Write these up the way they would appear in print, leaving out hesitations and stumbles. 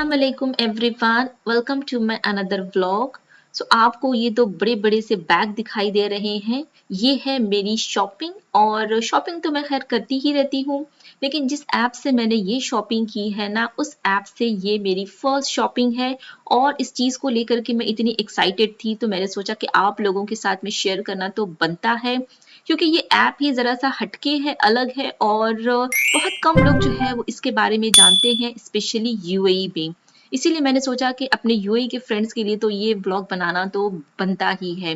अस्सलाम वालेकुम everyone, welcome to my another vlog. आपको ये तो बड़े-बड़े से बैग दिखाई दे रहे हैं। ये है मेरी शॉपिंग और शॉपिंग तो मैं खैर करती ही रहती हूँ, लेकिन जिस ऐप से मैंने ये शॉपिंग की है ना, उस ऐप से ये मेरी फर्स्ट शॉपिंग है और इस चीज़ को लेकर के मैं इतनी एक्साइटेड थी, तो मैंने सोचा कि आप लोगों के साथ में शेयर करना तो बनता है, क्योंकि ये ऐप ही ज़रा-सा हटके है, अलग है और बहुत कम लोग जो है वो इसके बारे में जानते हैं, स्पेशली यूएई में। इसीलिए मैंने सोचा कि अपने यूएई के फ्रेंड्स के लिए तो ये व्लॉग बनाना तो बनता ही है।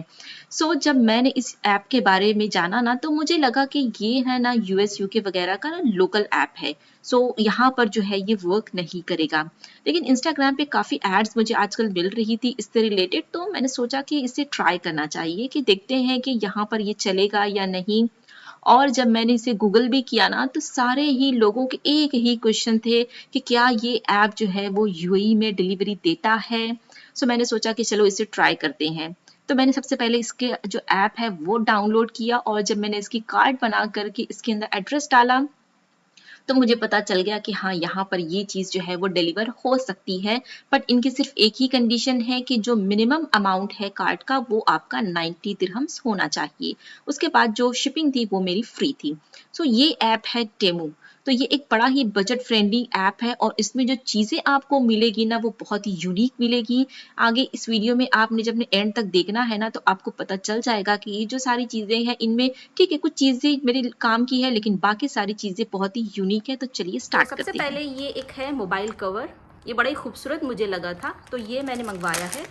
जब मैंने इस ऐप के बारे में जाना ना, तो मुझे लगा कि ये है ना यूएस, यूके वगैरह का ना लोकल ऐप है। यहाँ पर जो है ये वर्क नहीं करेगा। लेकिन इंस्टाग्राम पे काफ़ी एड्स मुझे आजकल मिल रही थी इससे रिलेटेड, तो मैंने सोचा कि इसे ट्राई करना चाहिए कि देखते हैं कि यहाँ पर ये चलेगा या नहीं। और जब मैंने इसे गूगल भी किया ना, तो सारे ही लोगों के एक ही क्वेश्चन थे कि क्या ये ऐप जो है वो यूएई में डिलीवरी देता है। मैंने सोचा कि चलो इसे ट्राई करते हैं। तो मैंने सबसे पहले इसके जो ऐप है वो डाउनलोड किया और जब मैंने इसकी कार्ड बना करके इसके अंदर एड्रेस डाला, तो मुझे पता चल गया कि हाँ, यहाँ पर ये चीज़ जो है वो डिलीवर हो सकती है। बट इनकी सिर्फ एक ही कंडीशन है कि जो मिनिमम अमाउंट है कार्ड का, वो आपका 90 दिरहम्स होना चाहिए। उसके बाद जो शिपिंग थी वो मेरी फ्री थी। ये ऐप है टेमू। तो ये एक बड़ा ही बजट फ्रेंडली ऐप है और इसमें जो चीज़ें आपको मिलेगी ना, वो बहुत ही यूनिक मिलेगी। आगे इस वीडियो में आपने जब एंड तक देखना है ना, तो आपको पता चल जाएगा कि ये जो सारी चीज़ें हैं, इनमें ठीक है, कुछ चीज़ें मेरे काम की है, लेकिन बाकी सारी चीज़ें बहुत ही यूनिक है। तो चलिए तो स्टार्ट सबसे करते हैं। पहले ये एक है मोबाइल कवर। ये बड़ा ही खूबसूरत मुझे लगा था, तो ये मैंने मंगवाया है।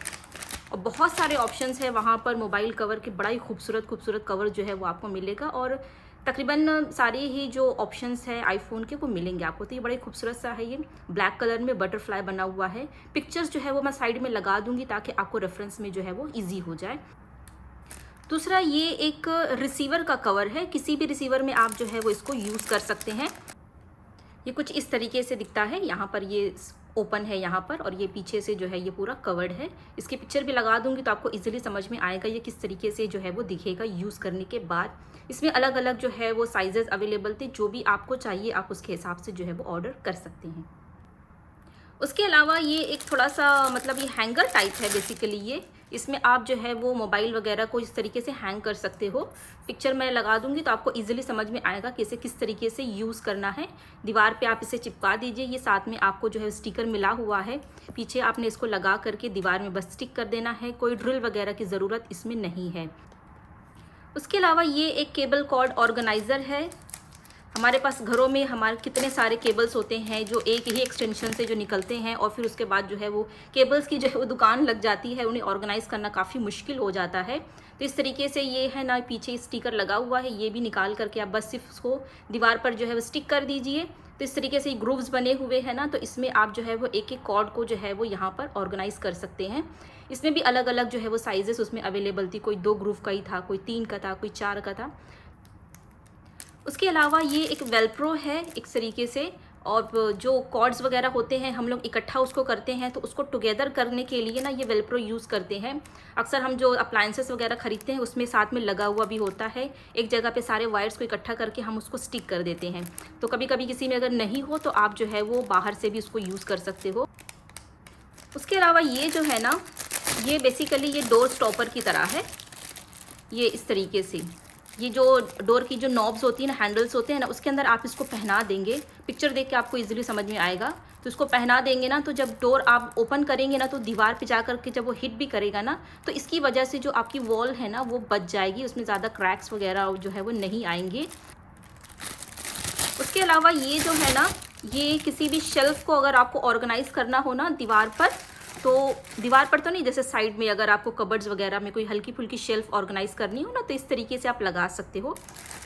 और बहुत सारे ऑप्शंस है वहाँ पर मोबाइल कवर के, बड़ा ही खूबसूरत खूबसूरत कवर जो है वो आपको मिलेगा और तकरीबन सारे ही जो ऑप्शंस है आईफोन के वो मिलेंगे आपको। तो ये बड़ा ही खूबसूरत सा है, ये ब्लैक कलर में बटरफ्लाई बना हुआ है। पिक्चर्स जो है वो मैं साइड में लगा दूंगी ताकि आपको रेफरेंस में जो है वो ईजी हो जाए। दूसरा, ये एक रिसीवर का कवर है। किसी भी रिसीवर में आप जो है वो इसको यूज़ कर सकते हैं। ये कुछ इस तरीके से दिखता है। यहाँ पर ये ओपन है यहाँ पर, और ये पीछे से जो है ये पूरा कवर्ड है। इसकी पिक्चर भी लगा दूंगी तो आपको इजीली समझ में आएगा ये किस तरीके से जो है वो दिखेगा यूज़ करने के बाद। इसमें अलग अलग जो है वो साइजेस अवेलेबल थे, जो भी आपको चाहिए आप उसके हिसाब से जो है वो ऑर्डर कर सकते हैं। उसके अलावा ये एक थोड़ा सा मतलब ये हैंगर टाइप है बेसिकली ये। इसमें आप जो है वो मोबाइल वगैरह को इस तरीके से हैंग कर सकते हो। पिक्चर मैं लगा दूंगी तो आपको इजीली समझ में आएगा कि इसे किस तरीके से यूज़ करना है। दीवार पे आप इसे चिपका दीजिए। ये साथ में आपको जो है स्टिकर मिला हुआ है, पीछे आपने इसको लगा करके दीवार में बस स्टिक कर देना है। कोई ड्रिल वगैरह की ज़रूरत इसमें नहीं है। उसके अलावा ये एक केबल कॉर्ड ऑर्गेनाइज़र है। हमारे पास घरों में हमारे कितने सारे केबल्स होते हैं जो एक ही एक्सटेंशन से जो निकलते हैं, और फिर उसके बाद जो है वो केबल्स की जो है वो दुकान लग जाती है, उन्हें ऑर्गेनाइज़ करना काफ़ी मुश्किल हो जाता है। तो इस तरीके से ये है ना, पीछे स्टिकर लगा हुआ है, ये भी निकाल करके आप बस सिर्फ उसको दीवार पर जो है वो स्टिक कर दीजिए। तो इस तरीके से ग्रूव्स बने हुए हैं ना, तो इसमें आप जो है वो एक एक कॉर्ड को जो है वो यहाँ पर ऑर्गेनाइज़ कर सकते हैं। इसमें भी अलग अलग जो है वो साइजेस उसमें अवेलेबल थी। कोई 2 ग्रूव का ही था, कोई 3 का था, कोई 4 का था। उसके अलावा ये एक वेलप्रो है एक तरीके से, और जो कॉर्ड्स वगैरह होते हैं हम लोग इकट्ठा उसको करते हैं, तो उसको टुगेदर करने के लिए ना ये वेलप्रो यूज़ करते हैं। अक्सर हम जो अप्लायंसेस वगैरह खरीदते हैं उसमें साथ में लगा हुआ भी होता है। एक जगह पे सारे वायर्स को इकट्ठा करके हम उसको स्टिक कर देते हैं। तो कभी कभी किसी में अगर नहीं हो तो आप जो है वो बाहर से भी उसको यूज़ कर सकते हो। उसके अलावा ये जो है ना, ये बेसिकली ये डोर स्टॉपर की तरह है। ये इस तरीके से, ये जो डोर की जो नॉब्स होती है ना, हैंडल्स होते हैं ना, उसके अंदर आप इसको पहना देंगे। पिक्चर देख के आपको इजीली समझ में आएगा। तो इसको पहना देंगे ना, तो जब डोर आप ओपन करेंगे ना, तो दीवार पे जा करके जब वो हिट भी करेगा ना, तो इसकी वजह से जो आपकी वॉल है ना वो बच जाएगी, उसमें ज़्यादा क्रैक्स वगैरह जो है वो नहीं आएंगे। उसके अलावा ये जो है ना, ये किसी भी शेल्फ को अगर आपको ऑर्गेनाइज करना हो ना दीवार पर, तो दीवार पर तो नहीं, जैसे साइड में अगर आपको कबर्ड्स वगैरह में कोई हल्की फुल्की शेल्फ ऑर्गेनाइज करनी हो ना, तो इस तरीके से आप लगा सकते हो।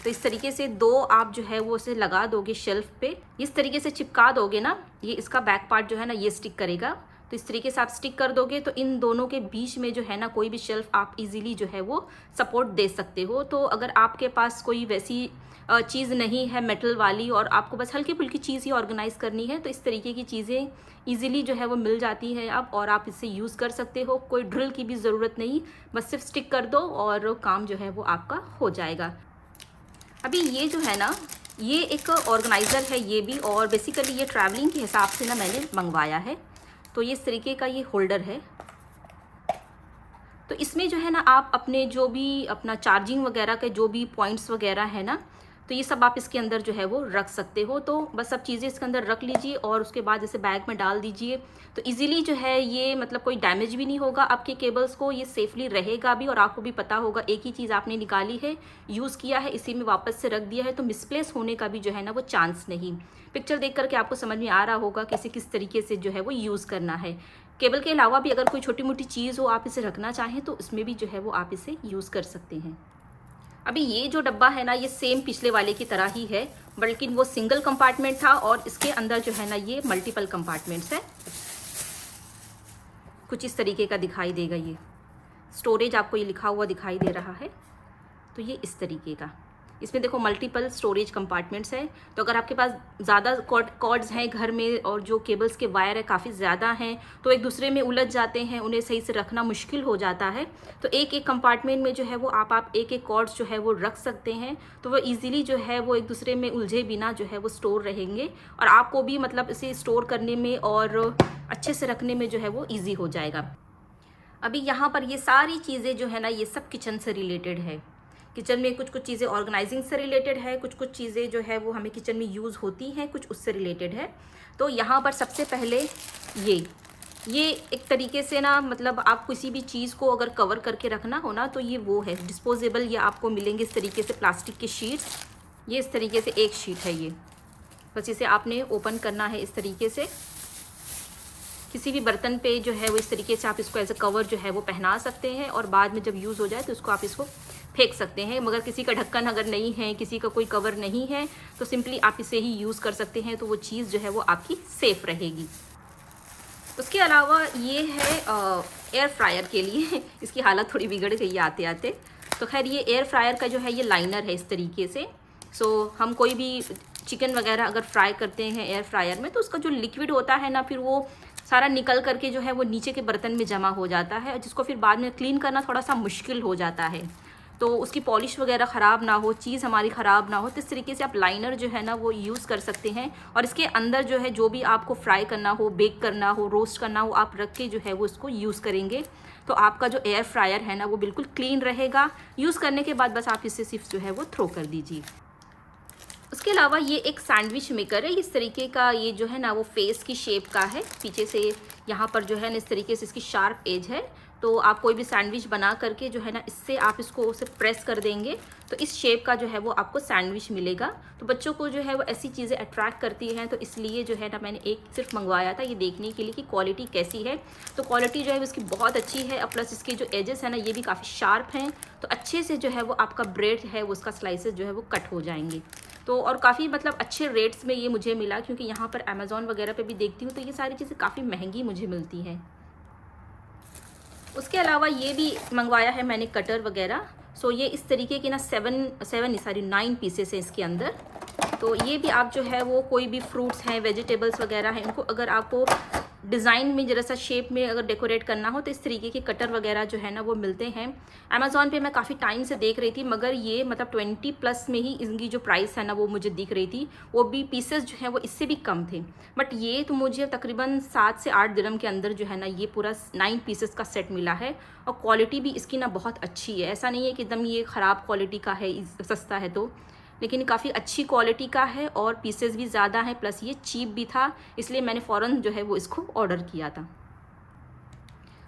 तो इस तरीके से 2 आप जो है वो उसे लगा दोगे शेल्फ पे, इस तरीके से चिपका दोगे ना, ये इसका बैक पार्ट जो है ना ये स्टिक करेगा। तो इस तरीके से आप स्टिक कर दोगे तो इन दोनों के बीच में जो है ना कोई भी शेल्फ आप इजीली जो है वो सपोर्ट दे सकते हो। तो अगर आपके पास कोई वैसी चीज़ नहीं है मेटल वाली, और आपको बस हल्की फुल्की चीज़ ही ऑर्गेनाइज़ करनी है, तो इस तरीके की चीज़ें इजीली जो है वो मिल जाती हैं अब, और आप इसे यूज़ कर सकते हो। कोई ड्रिल की भी ज़रूरत नहीं, बस सिर्फ स्टिक कर दो और काम जो है वो आपका हो जाएगा। अभी ये जो है ना, ये एक ऑर्गेनाइज़र है ये भी, और बेसिकली ये ट्रैवलिंग के हिसाब से ना मैंने मंगवाया है। तो ये इस तरीके का ये होल्डर है। तो इसमें जो है ना आप अपने जो भी अपना चार्जिंग वगैरह के जो भी पॉइंट्स वगैरह है ना, तो ये सब आप इसके अंदर जो है वो रख सकते हो। तो बस सब चीज़ें इसके अंदर रख लीजिए और उसके बाद जैसे बैग में डाल दीजिए, तो इजीली जो है ये मतलब कोई डैमेज भी नहीं होगा आपके केबल्स को, ये सेफली रहेगा भी। और आपको भी पता होगा एक ही चीज़ आपने निकाली है, यूज़ किया है, इसी में वापस से रख दिया है, तो मिसप्लेस होने का भी जो है ना वो चांस नहीं। पिक्चर देख करके आपको समझ में आ रहा होगा कैसे किस तरीके से जो है वो यूज़ करना है। केबल के अलावा भी अगर कोई छोटी मोटी चीज़ हो आप इसे रखना चाहें तो इसमें भी जो है वो आप इसे यूज़ कर सकते हैं। अभी ये जो डब्बा है ना ये सेम पिछले वाले की तरह ही है, बल्कि वो सिंगल कंपार्टमेंट था और इसके अंदर जो है ना ये मल्टीपल कंपार्टमेंट्स है। कुछ इस तरीके का दिखाई देगा, ये स्टोरेज आपको ये लिखा हुआ दिखाई दे रहा है, तो ये इस तरीके का। इसमें देखो मल्टीपल स्टोरेज कंपार्टमेंट्स है। तो अगर आपके पास ज़्यादा कॉर्ड्स हैं घर में और जो केबल्स के वायर है काफ़ी ज़्यादा हैं, तो एक दूसरे में उलझ जाते हैं, उन्हें सही से रखना मुश्किल हो जाता है। तो एक एक कंपार्टमेंट में जो है वो आप एक एक कॉर्ड्स जो है वो रख सकते हैं, तो वो ईजिली जो है वो एक दूसरे में उलझे बिना जो है वो स्टोर रहेंगे और आपको भी मतलब इसे स्टोर करने में और अच्छे से रखने में जो है वो ईजी हो जाएगा। अभी यहाँ पर ये सारी चीज़ें जो है ना ये सब किचन से रिलेटेड है। किचन में कुछ कुछ चीज़ें ऑर्गेनाइजिंग से रिलेटेड है, कुछ कुछ चीज़ें जो है वो हमें किचन में यूज़ होती हैं, कुछ उससे रिलेटेड है। तो यहाँ पर सबसे पहले ये एक तरीके से ना मतलब आप किसी भी चीज़ को अगर कवर करके रखना हो ना, तो ये वो है डिस्पोजेबल। ये आपको मिलेंगे इस तरीके से प्लास्टिक के शीट्स। ये इस तरीके से एक शीट है ये, बस इसे आपने ओपन करना है इस तरीके से। किसी भी बर्तन पे जो है वो इस तरीके से आप इसको एज अ कवर जो है वो पहना सकते हैं और बाद में जब यूज़ हो जाए तो उसको आप इसको फेंक सकते हैं। मगर किसी का ढक्कन अगर नहीं है, किसी का कोई कवर नहीं है, तो सिंपली आप इसे ही यूज़ कर सकते हैं, तो वो चीज़ जो है वो आपकी सेफ रहेगी। उसके अलावा ये है एयर फ्रायर के लिए इसकी हालत थोड़ी बिगड़ गई है आते आते। तो खैर ये एयर फ्रायर का जो है ये लाइनर है इस तरीके से। सो हम कोई भी चिकन वगैरह अगर फ्राई करते हैं एयर फ्रायर में, तो उसका जो लिक्विड होता है ना फिर वो सारा निकल करके जो है वो नीचे के बर्तन में जमा हो जाता है, जिसको फिर बाद में क्लीन करना थोड़ा सा मुश्किल हो जाता है। तो उसकी पॉलिश वगैरह ख़राब ना हो, चीज़ हमारी ख़राब ना हो, तो इस तरीके से आप लाइनर जो है ना वो यूज़ कर सकते हैं। और इसके अंदर जो है जो भी आपको फ्राई करना हो, बेक करना हो, रोस्ट करना हो, आप रख के जो है वो इसको यूज़ करेंगे, तो आपका जो एयर फ्रायर है ना वो बिल्कुल क्लीन रहेगा। यूज़ करने के बाद बस आप इसे सिर्फ जो है वो थ्रो कर दीजिए। उसके अलावा ये एक सैंडविच मेकर है इस तरीके का। ये जो है ना वो फेस की शेप का है, पीछे से यहाँ पर जो है ना इस तरीके से इसकी शार्प एज है। तो आप कोई भी सैंडविच बना करके जो है ना इससे आप इसको उसे प्रेस कर देंगे तो इस शेप का जो है वो आपको सैंडविच मिलेगा। तो बच्चों को जो है वो ऐसी चीज़ें अट्रैक्ट करती हैं, तो इसलिए जो है ना मैंने एक सिर्फ मंगवाया था ये देखने के लिए कि क्वालिटी कैसी है। तो क्वालिटी जो है इसकी बहुत अच्छी है, प्लस इसके जो एजेस है ना ये भी काफ़ी शार्प हैं, तो अच्छे से जो है वो आपका ब्रेड है वो उसका स्लाइसेस जो है वो कट हो जाएंगे। तो और काफ़ी मतलब अच्छे रेट्स में ये मुझे मिला, क्योंकि यहाँ पर अमेज़ॉन वगैरह पे भी देखती हूँ तो ये सारी चीज़ें काफ़ी महंगी मुझे मिलती हैं। उसके अलावा ये भी मंगवाया है मैंने कटर वगैरह। सो ये इस तरीके की ना 9 पीसेस हैं इसके अंदर। तो ये भी आप जो है वो कोई भी फ्रूट्स हैं, वेजिटेबल्स वगैरह हैं, इनको अगर आपको डिज़ाइन में जरा सा शेप में अगर डेकोरेट करना हो तो इस तरीके के कटर वगैरह जो है ना वो मिलते हैं। अमेज़ॉन पे मैं काफ़ी टाइम से देख रही थी, मगर ये मतलब 20+ में ही इनकी जो प्राइस है ना वो मुझे दिख रही थी। वो भी पीसेस जो है वो इससे भी कम थे, बट ये तो मुझे तकरीबन 7 से 8 दिरहम के अंदर जो है ना ये पूरा 9 पीसेस का सेट मिला है। और क्वालिटी भी इसकी ना बहुत अच्छी है, ऐसा नहीं है कि एकदम ये ख़राब क्वालिटी का है, सस्ता है तो, लेकिन काफ़ी अच्छी क्वालिटी का है और पीसेस भी ज़्यादा हैं, प्लस ये चीप भी था, इसलिए मैंने फ़ौरन जो है वो इसको ऑर्डर किया था।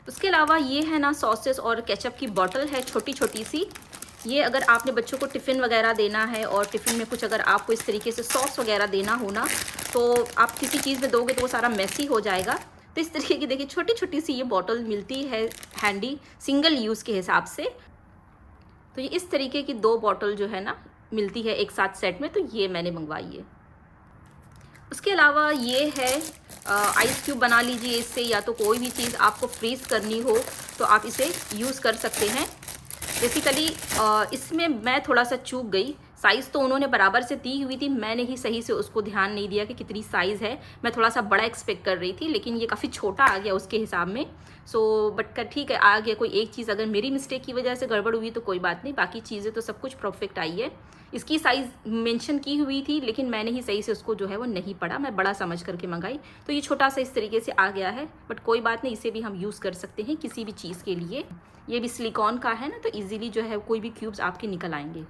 उसके अलावा ये है ना सॉसेस और केचप की बॉटल है छोटी छोटी सी। ये अगर आपने बच्चों को टिफ़िन वगैरह देना है और टिफ़िन में कुछ अगर आपको इस तरीके से सॉस वगैरह देना हो ना, तो आप किसी चीज़ में दोगे तो वो सारा मैसी हो जाएगा। तो इस तरीके की देखिए छोटी छोटी सी ये बॉटल मिलती है हैंडी, सिंगल यूज़ के हिसाब से। तो ये इस तरीके की 2 बॉटल जो है ना मिलती है एक साथ सेट में, तो ये मैंने मंगवाई है। उसके अलावा ये है आइस क्यूब बना लीजिए इससे, या तो कोई भी चीज़ आपको फ्रीज़ करनी हो तो आप इसे यूज़ कर सकते हैं। बेसिकली इसमें मैं थोड़ा सा चूक गई, साइज़ तो उन्होंने बराबर से दी हुई थी, मैंने ही सही से उसको ध्यान नहीं दिया कि कितनी साइज़ है। मैं थोड़ा सा बड़ा एक्सपेक्ट कर रही थी, लेकिन ये काफ़ी छोटा आ गया उसके हिसाब में। सो बट ठीक है, आ गया। कोई एक चीज़ अगर मेरी मिस्टेक की वजह से गड़बड़ हुई तो कोई बात नहीं, बाकी चीज़ें तो सब कुछ परफेक्ट आई है। इसकी साइज़ मेंशन की हुई थी, लेकिन मैंने ही सही से उसको जो है वो नहीं पढ़ा, मैं बड़ा समझ करके मंगाई, तो ये छोटा सा इस तरीके से आ गया है। बट कोई बात नहीं, इसे भी हम यूज़ कर सकते हैं किसी भी चीज़ के लिए। ये भी सिलिकॉन का है ना, तो ईजिली जो है कोई भी क्यूब्स आपके निकल आएंगे।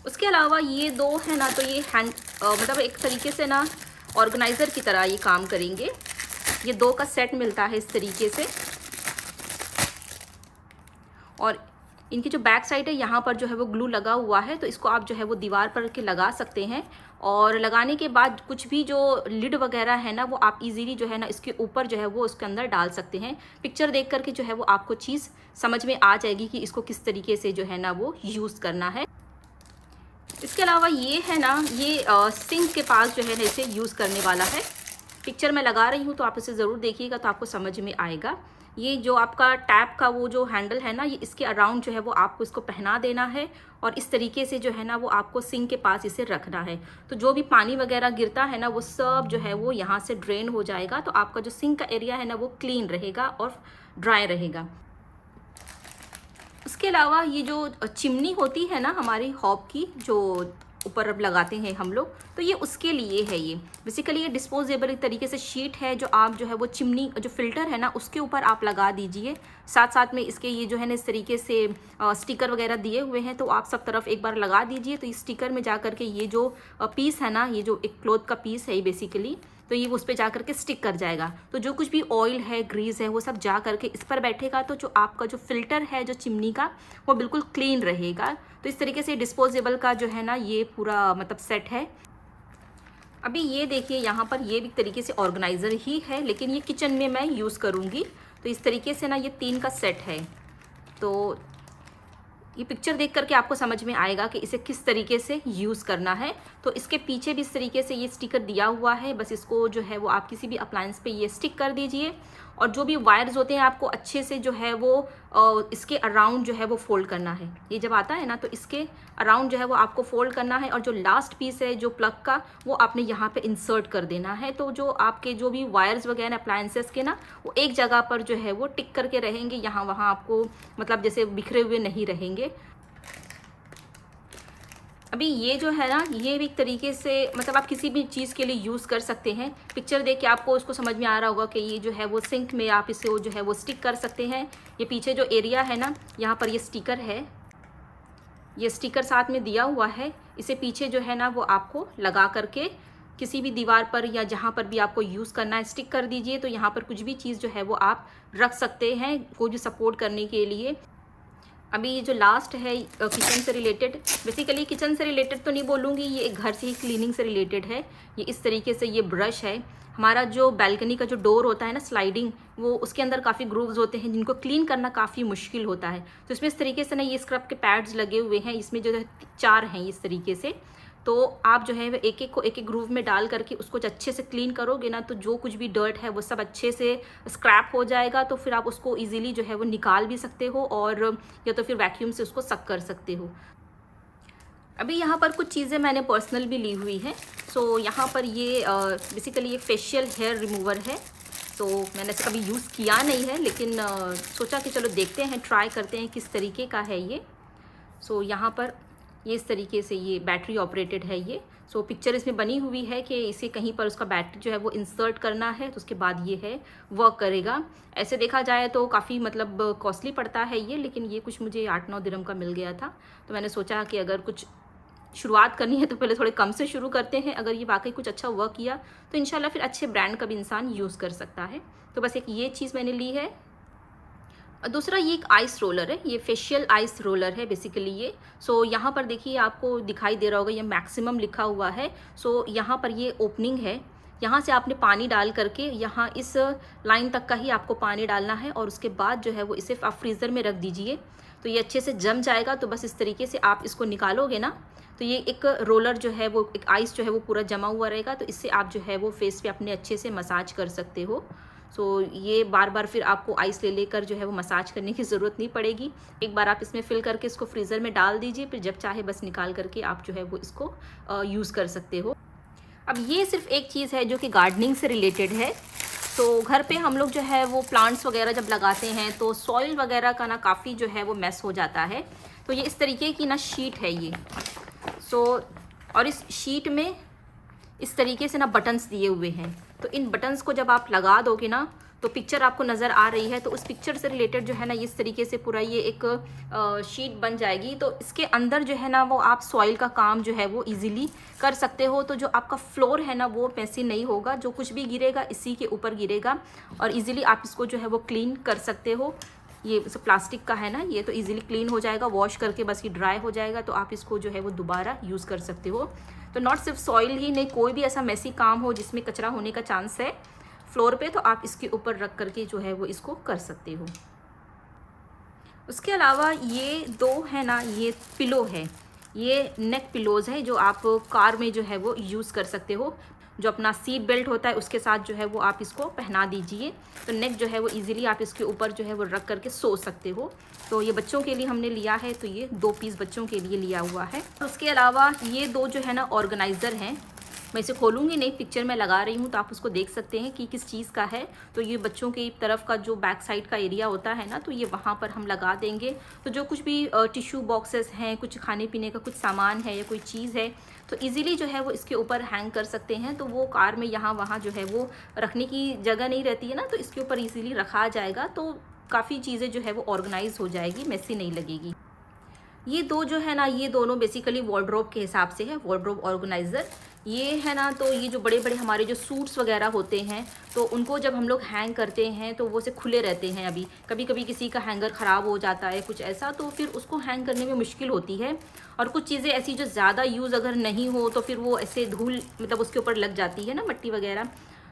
उसके अलावा ये दो है ना, तो ये मतलब एक तरीके से ना ऑर्गेनाइज़र की तरह ये काम करेंगे। ये दो का सेट मिलता है इस तरीके से, और इनकी जो बैक साइड है यहाँ पर जो है वो ग्लू लगा हुआ है, तो इसको आप जो है वो दीवार पर के लगा सकते हैं। और लगाने के बाद कुछ भी जो लिड वगैरह है ना, वो आप इजीली जो है ना इसके ऊपर जो है वो उसके अंदर डाल सकते हैं। पिक्चर देख करके जो है वो आपको चीज़ समझ में आ जाएगी कि इसको किस तरीके से जो है ना वो यूज़ करना है। इसके अलावा ये है ना, ये सिंक के पास जो है ना इसे यूज़ करने वाला है। पिक्चर मैं लगा रही हूँ तो आप इसे ज़रूर देखिएगा, तो आपको समझ में आएगा। ये जो आपका टैप का वो जो हैंडल है ना, ये इसके अराउंड जो है वो आपको इसको पहना देना है, और इस तरीके से जो है ना वो आपको सिंक के पास इसे रखना है। तो जो भी पानी वगैरह गिरता है ना, वो सब जो है वो यहाँ से ड्रेन हो जाएगा, तो आपका जो सिंक का एरिया है ना वो क्लीन रहेगा और ड्राई रहेगा। उसके अलावा ये जो चिमनी होती है ना हमारी हॉब की, जो ऊपर अब लगाते हैं हम लोग, तो ये उसके लिए है। ये बेसिकली ये डिस्पोजेबल एक तरीके से शीट है, जो आप जो है वो चिमनी जो फिल्टर है ना उसके ऊपर आप लगा दीजिए। साथ साथ में इसके ये जो है ना इस तरीके से स्टिकर वगैरह दिए हुए हैं, तो आप सब तरफ एक बार लगा दीजिए। तो इस स्टिकर में जा करके ये जो पीस है ना, ये जो एक क्लॉथ का पीस है ये बेसिकली, तो ये उस पर जा करके स्टिक कर जाएगा। तो जो कुछ भी ऑयल है, ग्रीस है, वो सब जा करके इस पर बैठेगा, तो जो आपका जो फिल्टर है जो चिमनी का, वो बिल्कुल क्लीन रहेगा। तो इस तरीके से डिस्पोजेबल का जो है ना ये पूरा मतलब सेट है। अभी ये देखिए यहाँ पर ये भी तरीके से ऑर्गेनाइज़र ही है, लेकिन ये किचन में मैं यूज़ करूँगी। तो इस तरीके से ना ये 3 का सेट है। तो ये पिक्चर देख करके आपको समझ में आएगा कि इसे किस तरीके से यूज़ करना है। तो इसके पीछे भी इस तरीके से ये स्टिकर दिया हुआ है, बस इसको जो है वो आप किसी भी अप्लायंस पे ये स्टिक कर दीजिए। और जो भी वायर्स होते हैं आपको अच्छे से जो है वो इसके अराउंड जो है वो फोल्ड करना है। ये जब आता है ना, तो इसके अराउंड जो है वो आपको फोल्ड करना है, और जो लास्ट पीस है जो प्लग का, वो आपने यहाँ पे इंसर्ट कर देना है। तो जो आपके जो भी वायर्स वगैरह अप्लायंसेस के ना, वो एक जगह पर जो है वो टिक करके रहेंगे, यहाँ वहाँ आपको मतलब जैसे बिखरे हुए नहीं रहेंगे। अभी ये जो है ना, ये भी एक तरीके से मतलब आप किसी भी चीज़ के लिए यूज़ कर सकते हैं। पिक्चर देख के आपको उसको समझ में आ रहा होगा कि ये जो है वो सिंक में आप इसे जो है वो स्टिक कर सकते हैं। ये पीछे जो एरिया है ना, यहाँ पर ये स्टिकर है, ये स्टिकर साथ में दिया हुआ है। इसे पीछे जो है ना वो आपको लगा करके किसी भी दीवार पर या जहाँ पर भी आपको यूज़ करना है स्टिक कर दीजिए। तो यहाँ पर कुछ भी चीज़ जो है वो आप रख सकते हैं, कोई भी सपोर्ट करने के लिए। अभी ये जो लास्ट है किचन से रिलेटेड, बेसिकली किचन से रिलेटेड तो नहीं बोलूँगी, ये एक घर से ही क्लीनिंग से रिलेटेड है। ये इस तरीके से ये ब्रश है। हमारा जो बैल्कनी का जो डोर होता है ना स्लाइडिंग, वो उसके अंदर काफ़ी ग्रूव्स होते हैं जिनको क्लीन करना काफ़ी मुश्किल होता है। तो इसमें इस तरीके से ना ये स्क्रब के पैड्स लगे हुए हैं, इसमें जो है 4 हैं इस तरीके से। तो आप जो है एक एक को एक एक ग्रूव में डाल करके उसको अच्छे से क्लीन करोगे ना, तो जो कुछ भी डर्ट है वो सब अच्छे से स्क्रैप हो जाएगा। तो फिर आप उसको इजीली जो है वो निकाल भी सकते हो, और या तो फिर वैक्यूम से उसको सक कर सकते हो। अभी यहाँ पर कुछ चीज़ें मैंने पर्सनल भी ली हुई है। सो यहाँ पर ये बेसिकली एक फेशियल हेयर रिमूवर है। तो मैंने इसे कभी यूज़ किया नहीं है, लेकिन सोचा कि चलो देखते हैं, ट्राई करते हैं किस तरीके का है ये। सो यहाँ पर ये इस तरीके से ये बैटरी ऑपरेटेड है ये। सो पिक्चर इसमें बनी हुई है कि इसे कहीं पर उसका बैटरी जो है वो इंसर्ट करना है, तो उसके बाद ये है वर्क करेगा। ऐसे देखा जाए तो काफ़ी मतलब कॉस्टली पड़ता है ये, लेकिन ये कुछ मुझे 8-9 दिरहम का मिल गया था। तो मैंने सोचा कि अगर कुछ शुरुआत करनी है तो पहले थोड़े कम से शुरू करते हैं। अगर ये वाकई कुछ अच्छा वर्क किया तो इंशाल्लाह फिर अच्छे ब्रांड का भी इंसान यूज़ कर सकता है। तो बस एक ये चीज़ मैंने ली है। दूसरा ये एक आइस रोलर है, ये फेशियल आइस रोलर है बेसिकली ये। सो यहाँ पर देखिए आपको दिखाई दे रहा होगा ये मैक्सिमम लिखा हुआ है। सो यहाँ पर ये ओपनिंग है, यहाँ से आपने पानी डाल करके यहाँ इस लाइन तक का ही आपको पानी डालना है, और उसके बाद जो है वो इसे आप फ्रीज़र में रख दीजिए, तो ये अच्छे से जम जाएगा। तो बस इस तरीके से आप इसको निकालोगे ना, तो ये एक रोलर जो है वो एक आइस जो है वो पूरा जमा हुआ रहेगा। तो इससे आप जो है वो फेस पे अपने अच्छे से मसाज कर सकते हो। सो ये बार बार फिर आपको आइस ले लेकर जो है वो मसाज करने की ज़रूरत नहीं पड़ेगी। एक बार आप इसमें फिल करके इसको फ्रीज़र में डाल दीजिए, फिर जब चाहे बस निकाल करके आप जो है वो इसको यूज़ कर सकते हो। अब ये सिर्फ एक चीज़ है जो कि गार्डनिंग से रिलेटेड है। तो घर पे हम लोग जो है वो प्लांट्स वगैरह जब लगाते हैं तो सॉइल वगैरह का ना काफ़ी जो है वो मैस हो जाता है। तो ये इस तरीके की ना शीट है ये। और इस शीट में इस तरीके से ना बटन्स दिए हुए हैं। तो इन बटन्स को जब आप लगा दोगे ना, तो पिक्चर आपको नज़र आ रही है, तो उस पिक्चर से रिलेटेड जो है ना इस तरीके से पूरा ये एक शीट बन जाएगी। तो इसके अंदर जो है ना वो आप सॉइल का काम जो है वो इजीली कर सकते हो। तो जो आपका फ्लोर है ना वो मैसी नहीं होगा, जो कुछ भी गिरेगा इसी के ऊपर गिरेगा और इजीली आप इसको जो है वो क्लीन कर सकते हो। ये प्लास्टिक का है ना, ये तो इजीली क्लीन हो जाएगा, वॉश करके बस ये ड्राई हो जाएगा, तो आप इसको जो है वो दोबारा यूज़ कर सकते हो। तो नॉट सिर्फ सॉइल ही नहीं, कोई भी ऐसा मैसी काम हो जिसमें कचरा होने का चांस है फ्लोर पे, तो आप इसके ऊपर रख करके जो है वो इसको कर सकते हो। उसके अलावा ये दो है ना, ये पिलो है, ये नेक पिलोज़ है जो आप कार में जो है वो यूज़ कर सकते हो। जो अपना सीट बेल्ट होता है उसके साथ जो है वो आप इसको पहना दीजिए, तो नेक जो है वो इजीली आप इसके ऊपर जो है वो रख करके सो सकते हो। तो ये बच्चों के लिए हमने लिया है, तो ये 2 पीस बच्चों के लिए लिया हुआ है। उसके अलावा ये 2 जो है ना ऑर्गेनाइज़र हैं, मैं इसे खोलूँगी नहीं, पिक्चर में लगा रही हूँ तो आप उसको देख सकते हैं कि किस चीज़ का है। तो ये बच्चों की तरफ का जो बैक साइड का एरिया होता है ना, तो ये वहाँ पर हम लगा देंगे। तो जो कुछ भी टिश्यू बॉक्सेस हैं, कुछ खाने पीने का कुछ सामान है या कोई चीज़ है, तो इजीली जो है वो इसके ऊपर हैंग कर सकते हैं। तो वो कार में यहाँ वहाँ जो है वो रखने की जगह नहीं रहती है ना, तो इसके ऊपर इजीली रखा जाएगा, तो काफ़ी चीज़ें जो है वो ऑर्गेनाइज हो जाएगी, मेसी नहीं लगेगी। ये 2 जो है ना, ये दोनों बेसिकली वार्डरोब के हिसाब से है, वार्डरोब ऑर्गेनाइज़र ये है ना। तो ये जो बड़े बड़े हमारे जो सूट्स वगैरह होते हैं, तो उनको जब हम लोग हैंग करते हैं तो वो से खुले रहते हैं। अभी कभी कभी किसी का हैंगर ख़राब हो जाता है कुछ ऐसा, तो फिर उसको हैंग करने में मुश्किल होती है। और कुछ चीज़ें ऐसी जो ज़्यादा यूज़ अगर नहीं हो तो फिर वो ऐसे धूल मतलब उसके ऊपर लग जाती है ना, मट्टी वगैरह।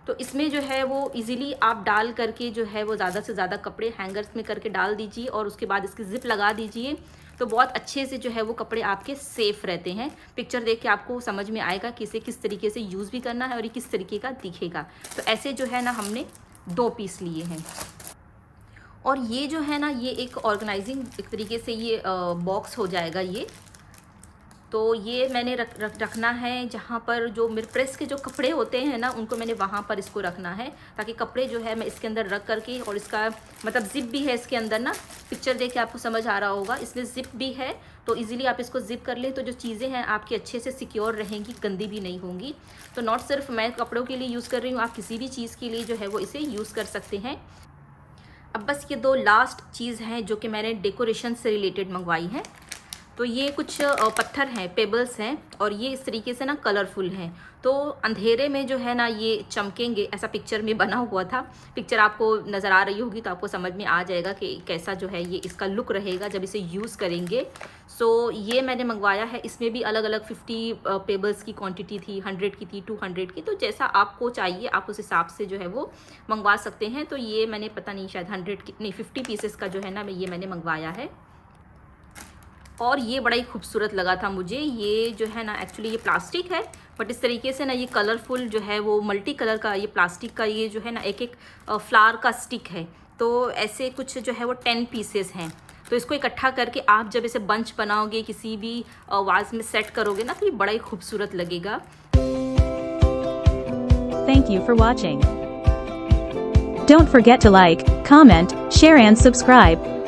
तो इसमें जो है वो इजीली आप डाल करके जो है वो ज़्यादा से ज़्यादा कपड़े हैंगर्स में करके डाल दीजिए और उसके बाद इसकी ज़िप लगा दीजिए, तो बहुत अच्छे से जो है वो कपड़े आपके सेफ़ रहते हैं। पिक्चर देख के आपको समझ में आएगा कि इसे किस तरीके से यूज़ भी करना है और ये किस तरीके का दिखेगा। तो ऐसे जो है ना हमने 2 पीस लिए हैं। और ये जो है ना, ये एक ऑर्गेनाइजिंग एक तरीके से ये बॉक्स हो जाएगा ये। तो ये मैंने रखना है जहाँ पर जो मेरे प्रेस के जो कपड़े होते हैं ना, उनको मैंने वहाँ पर इसको रखना है, ताकि कपड़े जो है मैं इसके अंदर रख करके, और इसका मतलब ज़िप भी है इसके अंदर ना, पिक्चर देख के आपको समझ आ रहा होगा, इसमें ज़िप भी है। तो इजीली आप इसको ज़िप कर लें, तो जो चीज़ें हैं आपकी अच्छे से सिक्योर रहेंगी, गंदी भी नहीं होंगी। तो नॉट सिर्फ मैं कपड़ों के लिए यूज़ कर रही हूँ, आप किसी भी चीज़ के लिए जो है वो इसे यूज़ कर सकते हैं। अब बस ये 2 लास्ट चीज़ हैं जो कि मैंने डेकोरेशन से रिलेटेड मंगवाई हैं। तो ये कुछ पत्थर हैं, पेबल्स हैं, और ये इस तरीके से ना कलरफुल हैं, तो अंधेरे में जो है ना ये चमकेंगे, ऐसा पिक्चर में बना हुआ था। पिक्चर आपको नज़र आ रही होगी तो आपको समझ में आ जाएगा कि कैसा जो है ये इसका लुक रहेगा जब इसे यूज़ करेंगे। सो ये मैंने मंगवाया है, इसमें भी अलग अलग 50 पेबल्स की क्वांटिटी थी, 100 की थी, 200 की, तो जैसा आपको चाहिए आप उस हिसाब से जो है वो मंगवा सकते हैं। तो ये मैंने पता नहीं शायद 100 की नहीं 50 पीसेस का जो है ना ये मैंने मंगवाया है, और ये बड़ा ही खूबसूरत लगा था मुझे। ये जो है ना एक्चुअली ये प्लास्टिक है, बट इस तरीके से ना ये कलरफुल जो है वो मल्टी कलर का ये प्लास्टिक का ये जो है ना एक फ्लावर का स्टिक है। तो ऐसे कुछ जो है वो 10 पीसेस हैं। तो इसको इकट्ठा करके आप जब इसे बंच बनाओगे, किसी भी वाज में सेट करोगे ना, तो ये बड़ा ही खूबसूरत लगेगा। Thank you for watching. Don't forget to like, comment, share and subscribe.